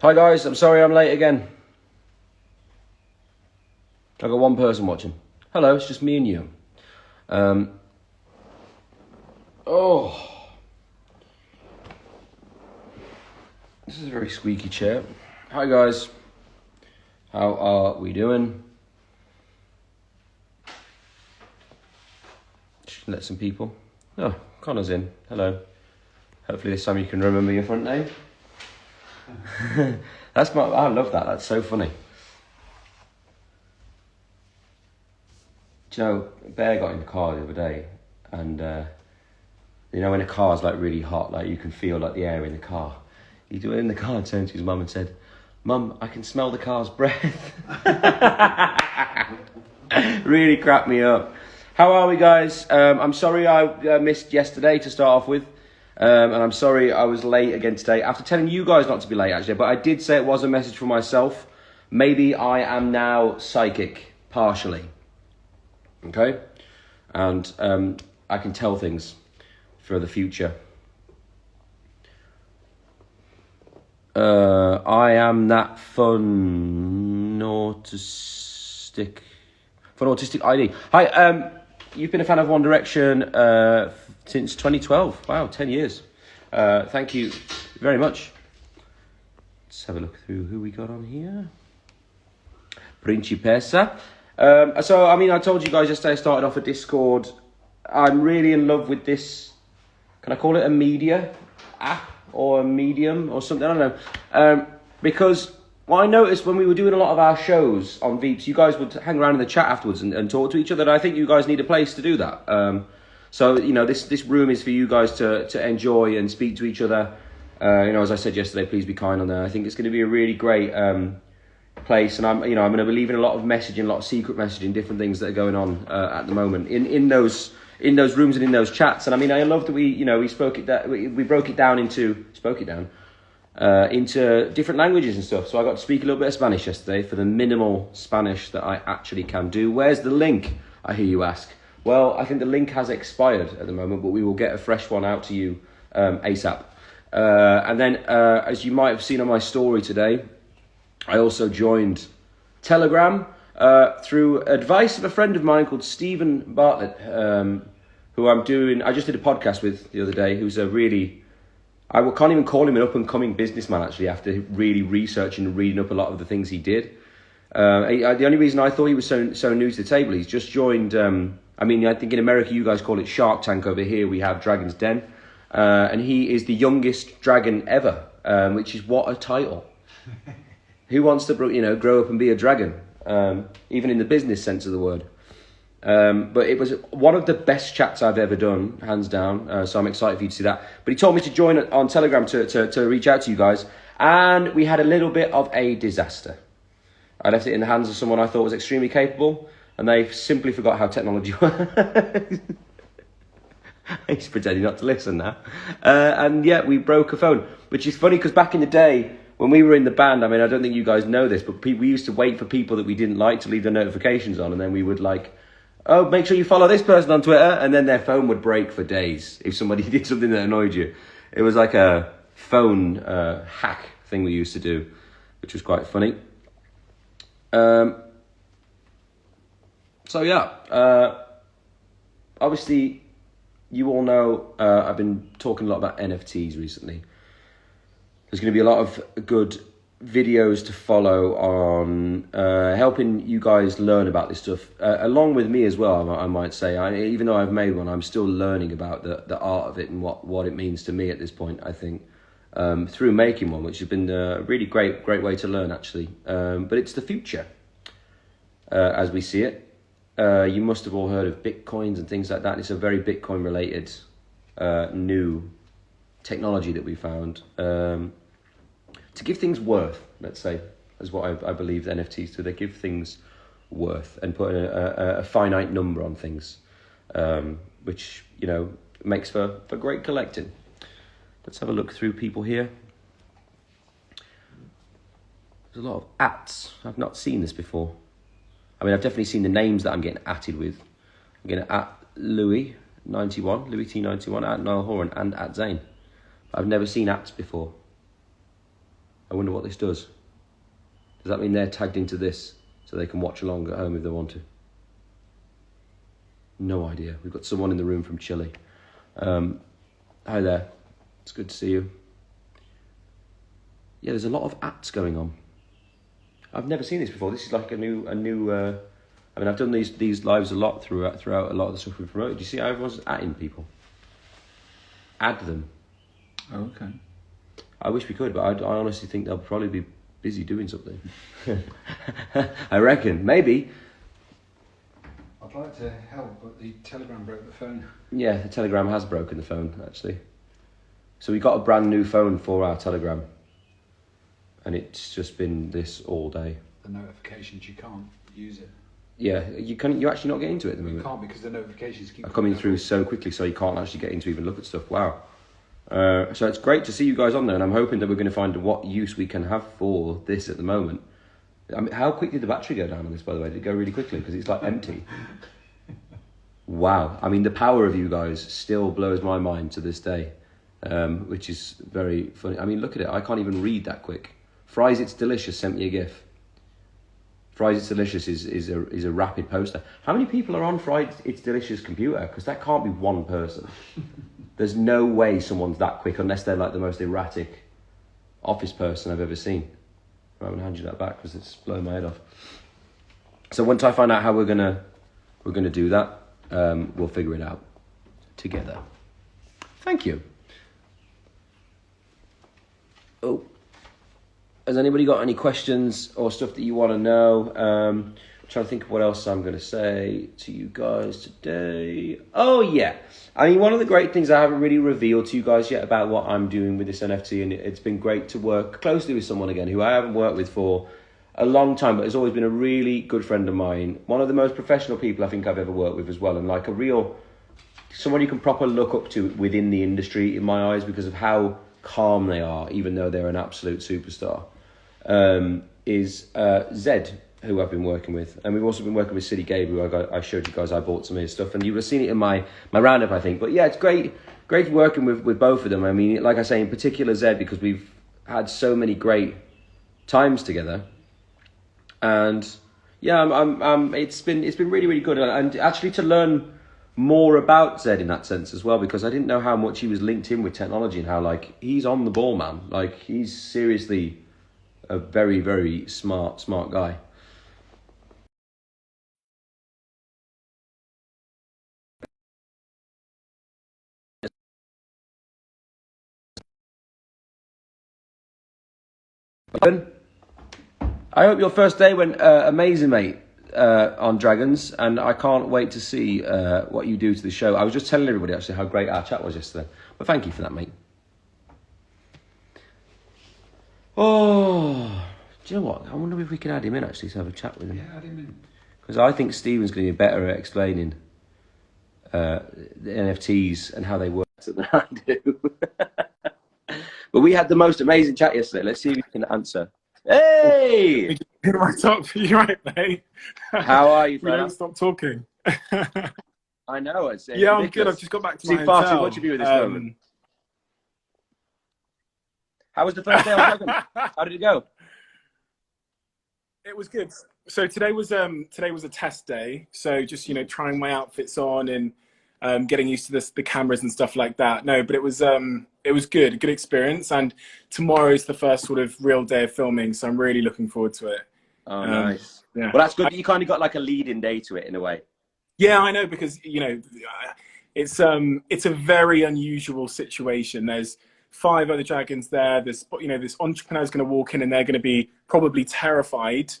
Hi guys, I'm sorry I'm late again. I got one person watching. Hello, it's just me and you. This is a very squeaky chair. Hi guys, how are we doing? Just let some people. Oh, Connor's in. Hello. Hopefully this time you can remember your front name. I love that. That's so funny. Do you know, Bear got in the car the other day, and you know when a car's like really hot, like you can feel like the air in the car. He went in the car and turned to his mum and said, "Mum, I can smell the car's breath." Really cracked me up. How are we, guys? I'm sorry I missed yesterday to start off with. And I'm sorry I was late again today. After telling you guys not to be late, actually. But I did say it was a message for myself. Maybe I am now psychic, partially. Okay? And I can tell things for the future. I am that fun autistic ID. Hi, you've been a fan of One Direction since 2012. Wow, 10 years. Thank you very much. Let's have a look through who we got on here. Principessa. So, I mean, I told you guys yesterday I started off a Discord. I'm really in love with this. Can I call it a media app or a medium or something? I don't know. Because what I noticed when we were doing a lot of our shows on Veeps, you guys would hang around in the chat afterwards and talk to each other. And I think you guys need a place to do that. So, you know, this room is for you guys to enjoy and speak to each other. You know, as I said yesterday, please be kind on there. I think it's going to be a really great place. And I'm going to believe in a lot of messaging, a lot of secret messaging, different things that are going on at the moment in those rooms and in those chats. And I mean, I love that we broke it down into different languages and stuff. So I got to speak a little bit of Spanish yesterday for the minimal Spanish that I actually can do. Where's the link, I hear you ask? Well, I think the link has expired at the moment, but we will get a fresh one out to you ASAP. And then, as you might have seen on my story today, I also joined Telegram through advice of a friend of mine called Stephen Bartlett, who I just did a podcast with the other day, who's I can't even call him an up-and-coming businessman, actually, after really researching and reading up a lot of the things he did. The only reason I thought he was so new to the table, he's just joined... I think in America you guys call it Shark Tank. Over here we have Dragon's Den. And he is the youngest dragon ever, which is what a title. Who wants to grow up and be a dragon? Even in the business sense of the word. But it was one of the best chats I've ever done, hands down. So I'm excited for you to see that. But he told me to join on Telegram to reach out to you guys. And we had a little bit of a disaster. I left it in the hands of someone I thought was extremely capable. And they simply forgot how technology works. He's pretending not to listen now. And yeah, we broke a phone. Which is funny because back in the day, when we were in the band, I mean, I don't think you guys know this, but we used to wait for people that we didn't like to leave their notifications on. And then we would make sure you follow this person on Twitter. And then their phone would break for days if somebody did something that annoyed you. It was like a phone hack thing we used to do, which was quite funny. So yeah, obviously you all know I've been talking a lot about NFTs recently. There's going to be a lot of good videos to follow on helping you guys learn about this stuff, along with me as well, I might say. Even though I've made one, I'm still learning about the art of it and what it means to me at this point, I think, through making one, which has been a really great way to learn, actually. But it's the future, as we see it. You must have all heard of Bitcoins and things like that. It's a very Bitcoin-related new technology that we found to give things worth, let's say, is what I believe the NFTs do. They give things worth and put a finite number on things, which, makes for great collecting. Let's have a look through people here. There's a lot of ats. I've not seen this before. I mean, I've definitely seen the names that I'm getting atted with. I'm getting at Louis T91, at Niall Horan, and at Zane. I've never seen ats before. I wonder what this does. Does that mean they're tagged into this so they can watch along at home if they want to? No idea. We've got someone in the room from Chile. Hi there. It's good to see you. Yeah, there's a lot of ats going on. I've never seen this before. This is like a new. I mean, I've done these lives a lot throughout a lot of the stuff we've promoted. Do you see how everyone's atting people? Add them. Oh, okay. I wish we could, but I honestly think they'll probably be busy doing something. I reckon, maybe. I'd like to help, but the Telegram broke the phone. Yeah, the Telegram has broken the phone, actually. So we got a brand new phone for our Telegram. And it's just been this all day. The notifications, you can't use it. Yeah, you're actually not getting into it at the moment. You can't because the notifications keep are coming through so quickly, so you can't actually get in to even look at stuff. Wow. So it's great to see you guys on there, and I'm hoping that we're going to find what use we can have for this at the moment. I mean, how quick did the battery go down on this, by the way? Did it go really quickly? Because it's like empty. Wow. I mean, the power of you guys still blows my mind to this day, which is very funny. I mean, look at it. I can't even read that quick. Fries It's Delicious sent me a GIF. Fries It's Delicious is a rapid poster. How many people are on Fries It's Delicious computer? Because that can't be one person. There's no way someone's that quick unless they're like the most erratic office person I've ever seen. I'm going to hand you that back because it's blowing my head off. So once I find out how we're gonna do that, we'll figure it out together. Thank you. Oh. Has anybody got any questions or stuff that you want to know? I'm trying to think of what else I'm going to say to you guys today. Oh, yeah. I mean, one of the great things I haven't really revealed to you guys yet about what I'm doing with this NFT, and it's been great to work closely with someone again who I haven't worked with for a long time, but has always been a really good friend of mine. One of the most professional people I think I've ever worked with as well, and like a real, someone you can properly look up to within the industry in my eyes because of how calm they are, even though they're an absolute superstar. Is Zed, who I've been working with, and we've also been working with City Gabe, who I showed you guys. I bought some of his stuff, and you would have seen it in my roundup, I think. But yeah, it's great working with both of them. I mean, like I say, in particular Zed, because we've had so many great times together, and yeah, it's been really, really good, and actually to learn more about Zed in that sense as well, because I didn't know how much he was linked in with technology and how like he's on the ball, man. Like he's seriously a very, very smart guy. I hope your first day went amazing, mate, on Dragons, and I can't wait to see what you do to the show. I was just telling everybody actually how great our chat was yesterday, but thank you for that, mate. Oh, do you know what? I wonder if we can add him in actually to have a chat with him. Yeah, add him in. Because I think Stephen's going to be better at explaining the NFTs and how they work than I do. But we had the most amazing chat yesterday. Let's see if you can answer. Hey! You're right, mate. How are you, We fella? don't stop talking. I know. It's Yeah, I'm ridiculous. good. I've just got back to See, my far hotel. too much of you at this moment. How was the first day on Dragon? How did it go? It was good. So today was a test day. So just trying my outfits on and getting used to the cameras and stuff like that. No, but it was good, a good experience. And tomorrow is the first sort of real day of filming, so I'm really looking forward to it. Oh, nice. Yeah. Well, that's good. You kind of got like a lead-in day to it in a way. Yeah, I know, because it's a very unusual situation. There's 5 other dragons there. This entrepreneur's going to walk in and they're going to be probably terrified.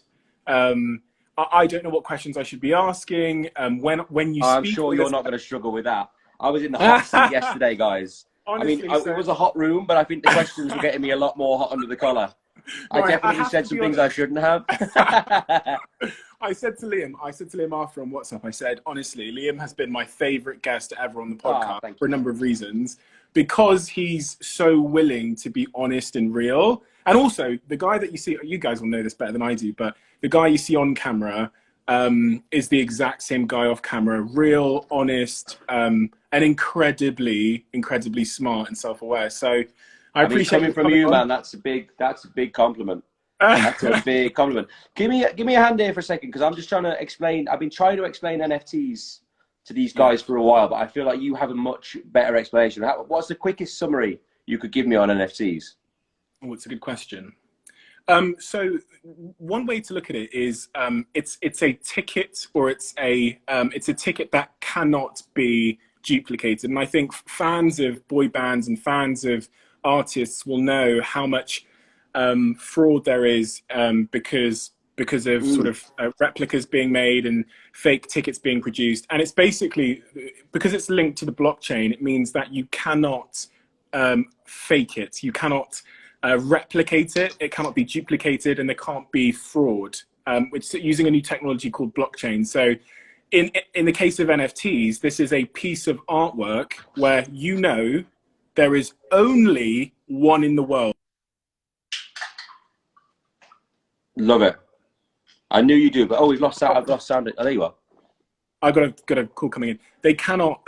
I don't know what questions I should be asking. When you I'm speak, sure you're not going to struggle with that. I was in the hot seat yesterday, guys. Honestly, it was a hot room, but I think the questions were getting me a lot more hot under the collar. I definitely said some things I shouldn't have. I said to Liam after on WhatsApp, I said, honestly, Liam has been my favorite guest ever on the podcast for a number of reasons, because he's so willing to be honest and real. And also the guy that you see, you guys will know this better than I do, but the guy you see on camera is the exact same guy off camera, real, honest, and incredibly smart and self-aware. So I I mean, appreciate coming you from coming you, on. man, that's a big compliment. That's a big compliment. Give me a hand here for a second, because I'm just trying to explain. I've been trying to explain NFTs to these guys for a while, but I feel like you have a much better explanation. What's the quickest summary you could give me on NFTs? Oh, it's a good question. So one way to look at it is it's a ticket, or it's a ticket that cannot be duplicated. And I think fans of boy bands and fans of artists will know how much fraud there is, because of sort of replicas being made and fake tickets being produced. And it's basically, because it's linked to the blockchain, it means that you cannot fake it. You cannot replicate it. It cannot be duplicated, and there can't be fraud. Which using a new technology called blockchain. So, in the case of NFTs, this is a piece of artwork where there is only one in the world. Love it. I knew you do, but we've lost sound. I've lost sound. Oh, there you are. I got a call coming in. They cannot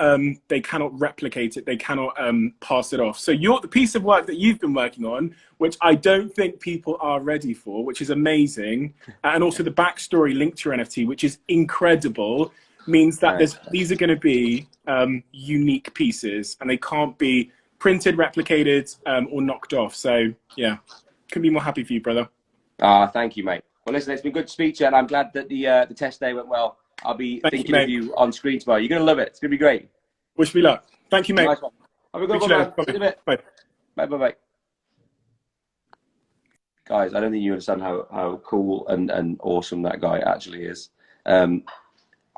replicate it. They cannot pass it off. So the piece of work that you've been working on, which I don't think people are ready for, which is amazing, and also the backstory linked to your NFT, which is incredible, means that these are going to be unique pieces, and they can't be printed, replicated, or knocked off. So yeah, couldn't be more happy for you, brother. Thank you, mate. Well, listen, it's been good to speak to you, and I'm glad that the test day went well. I'll be thinking of you on screen tomorrow. You're going to love it. It's going to be great. Wish me luck. Thank you, mate. Nice one. Have a good one, man. See you in a bit. Bye. Bye. Guys, I don't think you understand how cool and awesome that guy actually is. I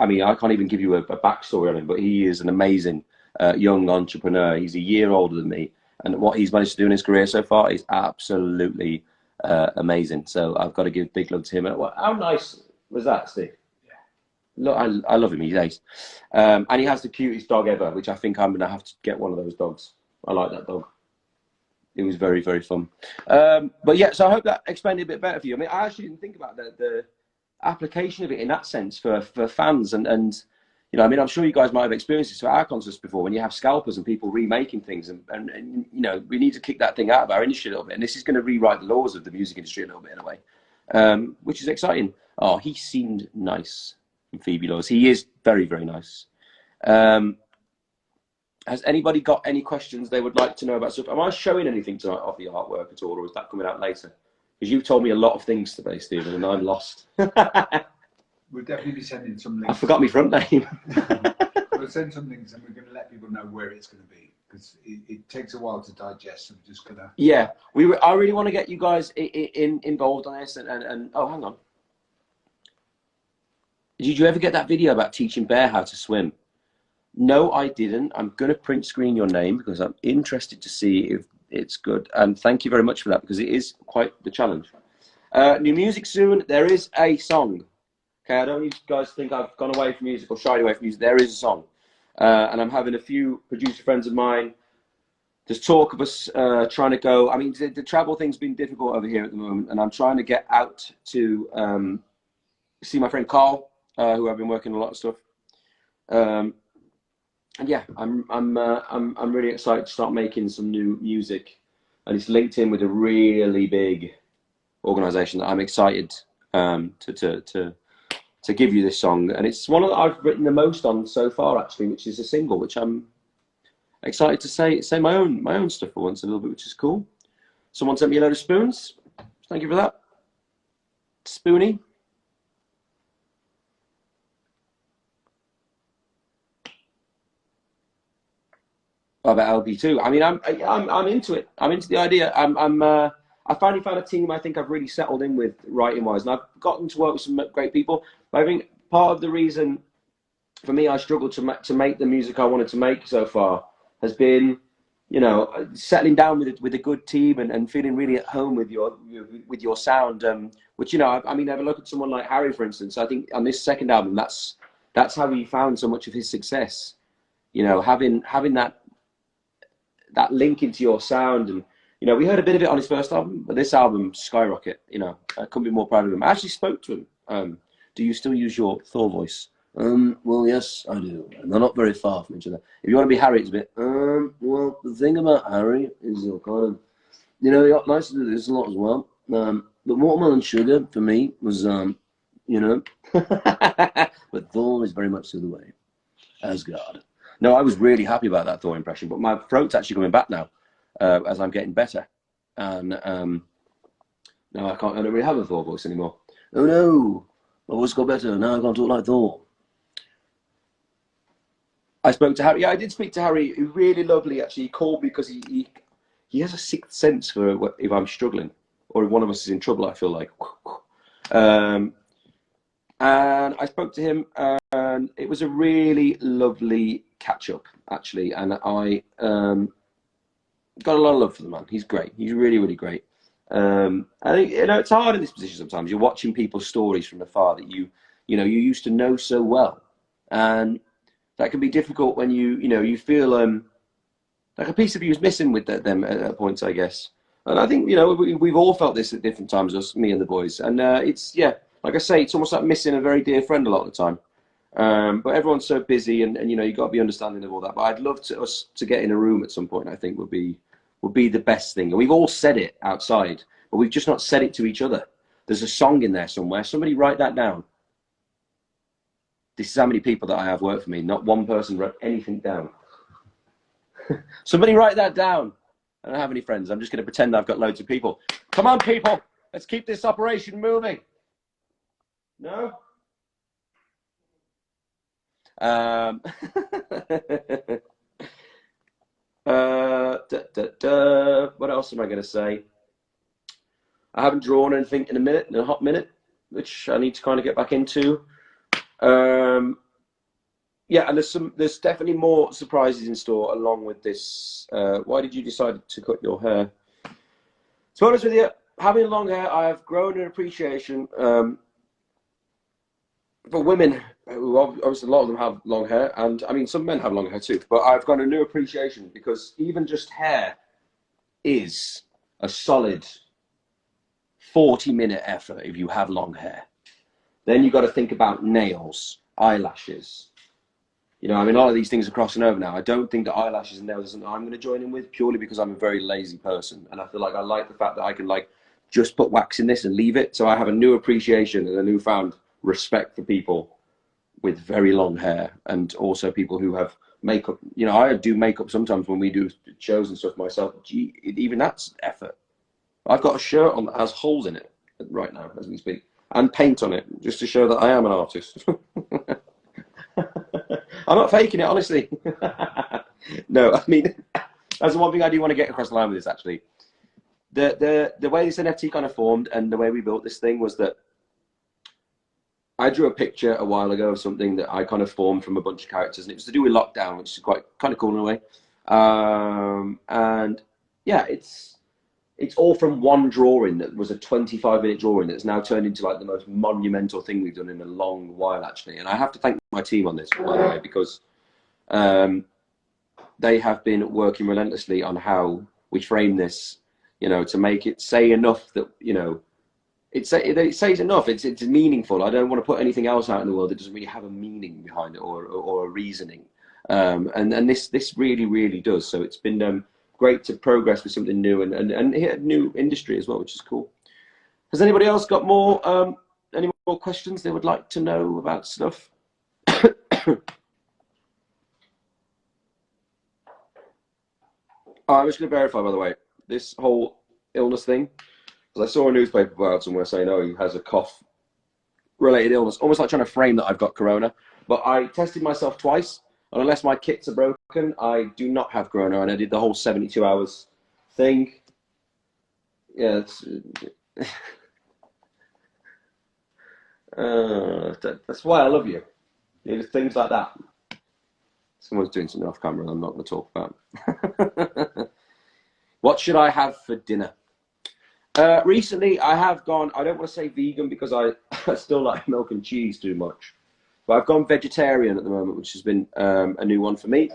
mean, I can't even give you a backstory on him, but he is an amazing young entrepreneur. He's a year older than me, and what he's managed to do in his career so far is absolutely amazing. So I've got to give big love to him. How nice was that, Steve? Look, I love him. He's ace. And he has the cutest dog ever, which I think I'm going to have to get one of those dogs. I like that dog. It was very, very fun. But yeah, so I hope that explained it a bit better for you. I mean, I actually didn't think about the application of it in that sense for fans. And you know, I mean, I'm sure you guys might have experienced this for our concerts before, when you have scalpers and people remaking things. And you know, we need to kick that thing out of our industry a little bit. And this is going to rewrite the laws of the music industry a little bit in a way, which is exciting. Oh, he seemed nice. Phoebe Laws. He is very, very nice. Has anybody got any questions they would like to know about stuff? Am I showing anything tonight of the artwork at all, or is that coming out later? Because you've told me a lot of things today, Stephen, and I'm lost. We'll definitely be sending some links. I forgot my front name. We'll send some links, and we're going to let people know where it's going to be, because it takes a while to digest. So we're just going to... Yeah, I really want to get you guys involved on this. And oh, hang on. Did you ever get that video about teaching Bear how to swim? No, I didn't. I'm going to print screen your name because I'm interested to see if it's good. And thank you very much for that, because it is quite the challenge. New music soon. There is a song. Okay, I don't want you guys to think I've gone away from music or shied away from music. There is a song. And I'm having a few producer friends of mine. There's talk of us trying to go. I mean, the travel thing's been difficult over here at the moment, and I'm trying to get out to see my friend Carl, who I've been working a lot of stuff. And yeah, I'm really excited to start making some new music, and it's linked in with a really big organization that I'm excited to give you this song, and it's one that I've written the most on so far, actually, which is a single, which I'm excited to say my own stuff for once a little bit, which is cool. Someone sent me a load of spoons. Thank you for that, Spoonie. About LB2. I mean, I'm into it. I'm into the idea. I finally found a team I think I've really settled in with writing wise, and I've gotten to work with some great people. But I think part of the reason for me I struggled to make the music I wanted to make so far has been, you know, settling down with a good team and feeling really at home with your sound. Which, you know, I mean, have a look at someone like Harry, for instance. I think on this second album, that's how he found so much of his success. You know, having that link into your sound. And you know, we heard a bit of it on his first album, but this album, skyrocket. You know, I couldn't be more proud of him. I actually spoke to him. Do you still use your Thor voice? Well, yes, I do, and they're not very far from each other. If you want to be Harry, it's a bit well, the thing about Harry is you're kind of You know, the nice to do this a lot as well. The watermelon sugar for me was, you know, but Thor is very much to the way. Asgard. No, I was really happy about that Thor impression, but my throat's actually coming back now as I'm getting better. And no, I don't really have a Thor voice anymore. Oh no, my voice got better. Now I can't talk like Thor. I spoke to Harry. Yeah, I did speak to Harry. Really lovely, actually. He called me because he has a sixth sense for if I'm struggling or if one of us is in trouble, I feel like. And I spoke to him, and it was a really lovely catch up, actually. And I got a lot of love for the man. He's great. He's really, really great. I think, you know, it's hard in this position sometimes. You're watching people's stories from afar that you used to know so well, and that can be difficult when you feel like a piece of you is missing with them at points, I guess. And I think, you know, we've all felt this at different times, us, me and the boys. And it's, yeah, like I say, it's almost like missing a very dear friend a lot of the time. But everyone's so busy, and you know, you've got to be understanding of all that. But I'd love us to get in a room at some point. I think would be the best thing. And we've all said it outside, but we've just not said it to each other. There's a song in there somewhere. Somebody write that down. This is how many people that I have work for me. Not one person wrote anything down. Somebody write that down. I don't have any friends. I'm just going to pretend I've got loads of people. Come on, people. Let's keep this operation moving. No? What else am I going to say? I haven't drawn anything in a hot minute, which I need to kind of get back into. Yeah, and there's definitely more surprises in store along with this. Why did you decide to cut your hair? To be honest with you, having long hair, I have grown an appreciation for women who obviously a lot of them have long hair, and I mean some men have long hair too. But I've got a new appreciation because even just hair is a solid 40-minute effort if you have long hair. Then you've got to think about nails, eyelashes. You know, I mean, a lot of these things are crossing over now. I don't think that eyelashes and nails is something I'm going to join in with purely because I'm a very lazy person. And I feel like I like the fact that I can like just put wax in this and leave it. So I have a new appreciation and a newfound respect for people with very long hair, and also people who have makeup. You know, I do makeup sometimes when we do shows and stuff myself. Gee, even that's effort. I've got a shirt on that has holes in it right now as we speak, and paint on it just to show that I am an artist. I'm not faking it, honestly. No, I mean, that's the one thing I do want to get across the line with this, actually. The way this NFT kind of formed and the way we built this thing was that I drew a picture a while ago of something that I kind of formed from a bunch of characters, and it was to do with lockdown, which is quite kind of cool in a way. And yeah, it's all from one drawing that was a 25-minute drawing that's now turned into like the most monumental thing we've done in a long while, actually. And I have to thank my team on this, by the way, because they have been working relentlessly on how we frame this, you know, to make it say enough that, you know, it says enough. It's meaningful. I don't want to put anything else out in the world that doesn't really have a meaning behind it or a reasoning. And this really, really does. So it's been great to progress with something new and hit a new industry as well, which is cool. Has anybody else got any more questions they would like to know about stuff? I was going to verify, by the way, this whole illness thing, because I saw a newspaper about somewhere saying, oh, he has a cough-related illness, almost like trying to frame that I've got corona. But I tested myself twice, and unless my kits are broken, I do not have corona, and I did the whole 72 hours thing. Yeah, that's why I love you. It's things like that. Someone's doing something off camera I'm not going to talk about. What should I have for dinner? Recently, I have gone, I don't want to say vegan because I still like milk and cheese too much. But I've gone vegetarian at the moment, which has been a new one for me.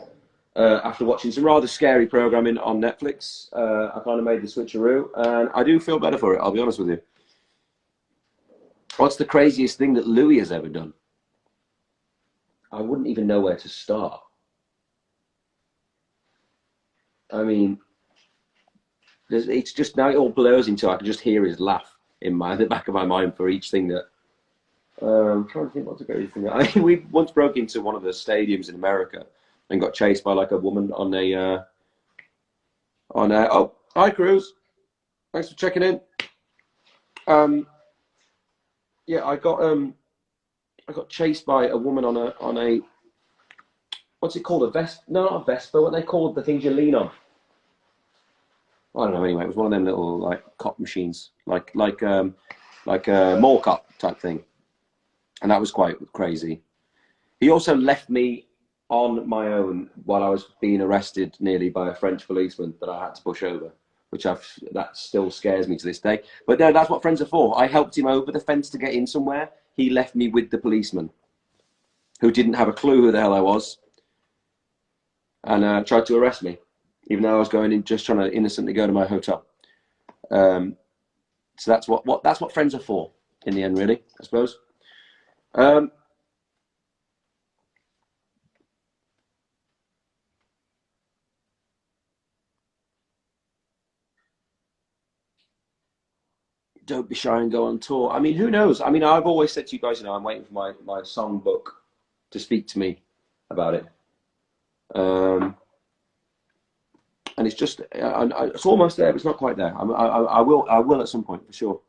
After watching some rather scary programming on Netflix, I kind of made the switcheroo, and I do feel better for it, I'll be honest with you. What's the craziest thing that Louis has ever done? I wouldn't even know where to start. I mean, it's just now it all blurs into I can just hear his laugh in the back of my mind for each thing that. I'm trying to think what's a great thing. I think we once broke into one of the stadiums in America and got chased by like a woman on a. Oh, hi Cruz, thanks for checking in. Yeah, I got chased by a woman on a what's it called, a Vespa? No, not a Vespa. What they called the things you lean on. I don't know. Anyway, it was one of them little like cop machines, like a mall cop type thing, and that was quite crazy. He also left me on my own while I was being arrested nearly by a French policeman that I had to push over, which that still scares me to this day. But no, that's what friends are for. I helped him over the fence to get in somewhere. He left me with the policeman, who didn't have a clue who the hell I was, and tried to arrest me, even though I was going in just trying to innocently go to my hotel. So that's what friends are for in the end, really, I suppose. Don't be shy and go on tour. I mean, who knows? I mean, I've always said to you guys, I'm waiting for my songbook to speak to me about it. And it's just, it's almost there, but it's not quite there. I will at some point, for sure.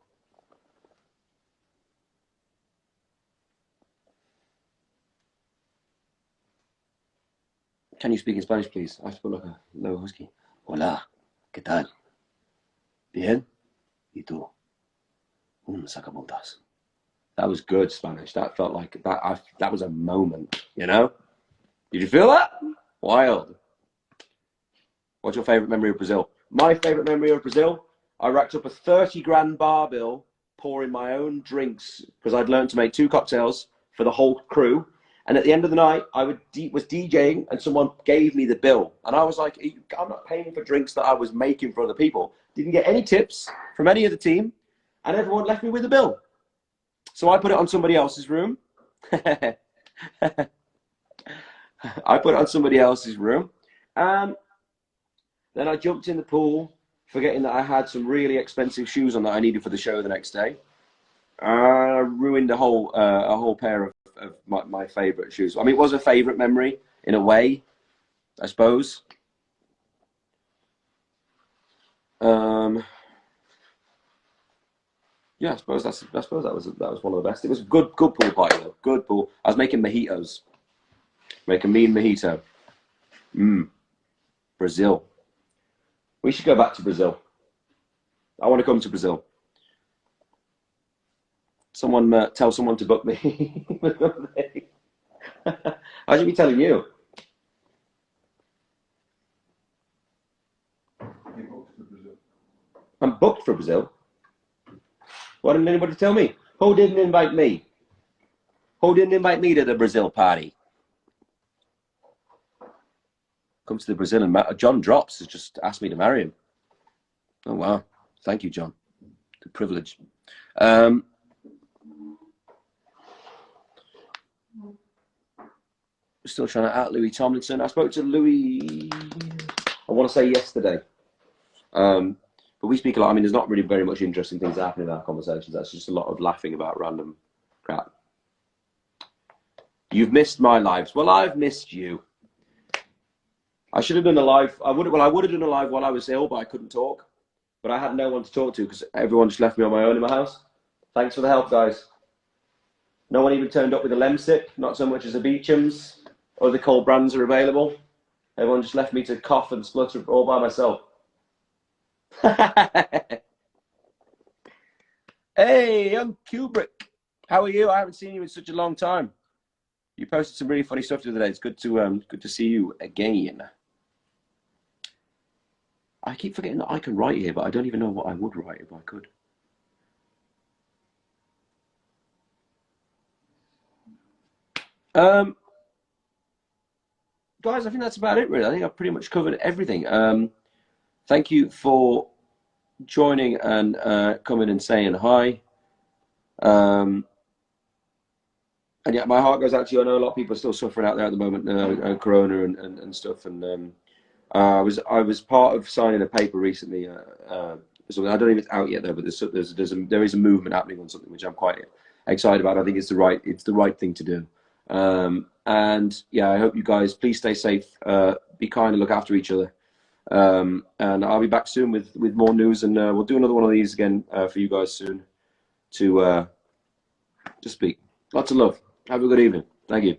Can you speak in Spanish, please? I spoke like a low husky. Hola, ¿qué tal? Bien? ¿Y tú? Sacapuntas. That was good Spanish. That felt like that was a moment, you know? Did you feel that? Wild. What's your favorite memory of Brazil? My favorite memory of Brazil, I racked up a 30 grand bar bill pouring my own drinks because I'd learned to make 2 cocktails for the whole crew. And at the end of the night, I was DJing and someone gave me the bill. And I was like, I'm not paying for drinks that I was making for other people. Didn't get any tips from any of the team. And everyone left me with the bill. So I put it on somebody else's room. I put it on somebody else's room. Then I jumped in the pool, forgetting that I had some really expensive shoes on that I needed for the show the next day. I ruined a whole pair of my favourite shoes. I mean, it was a favourite memory in a way, I suppose. Yeah, I suppose that was one of the best. It was a good pool party though. Good pool. I was making mojitos. Make a mean mojito. Brazil. We should go back to Brazil. I want to come to Brazil. Someone tell someone to book me. I should be telling you. You're booked for Brazil. I'm booked for Brazil. Why didn't anybody tell me? Who didn't invite me? Who didn't invite me to the Brazil party? Come to the Brazil and John Drops has just asked me to marry him. Oh wow! Thank you, John. The privilege. Still trying to out Louis Tomlinson. I spoke to Louis. I want to say yesterday. But we speak a lot. I mean, there's not really very much interesting things happening in our conversations. That's just a lot of laughing about random crap. You've missed my lives. Well, I've missed you. I should have done a live. I would have done a live while I was ill, but I couldn't talk. But I had no one to talk to because everyone just left me on my own in my house. Thanks for the help, guys. No one even turned up with a Lemsip, not so much as a Beecham's. Other cold brands are available. Everyone just left me to cough and splutter all by myself. Hey, young Kubrick. How are you? I haven't seen you in such a long time. You posted some really funny stuff the other day. It's good to see you again. I keep forgetting that I can write here, but I don't even know what I would write if I could. Guys, I think that's about it, really. I think I've pretty much covered everything. Thank you for joining and coming and saying hi. And yeah, my heart goes out to you. I know a lot of people are still suffering out there at the moment, Corona and stuff. And I was part of signing a paper recently. So I don't know if it's out yet though, but there is a movement happening on something which I'm quite excited about. I think it's the right thing to do. And yeah, I hope you guys please stay safe, be kind, and look after each other. And I'll be back soon with more news, and we'll do another one of these again for you guys soon to speak. Lots of love. Have a good evening. Thank you.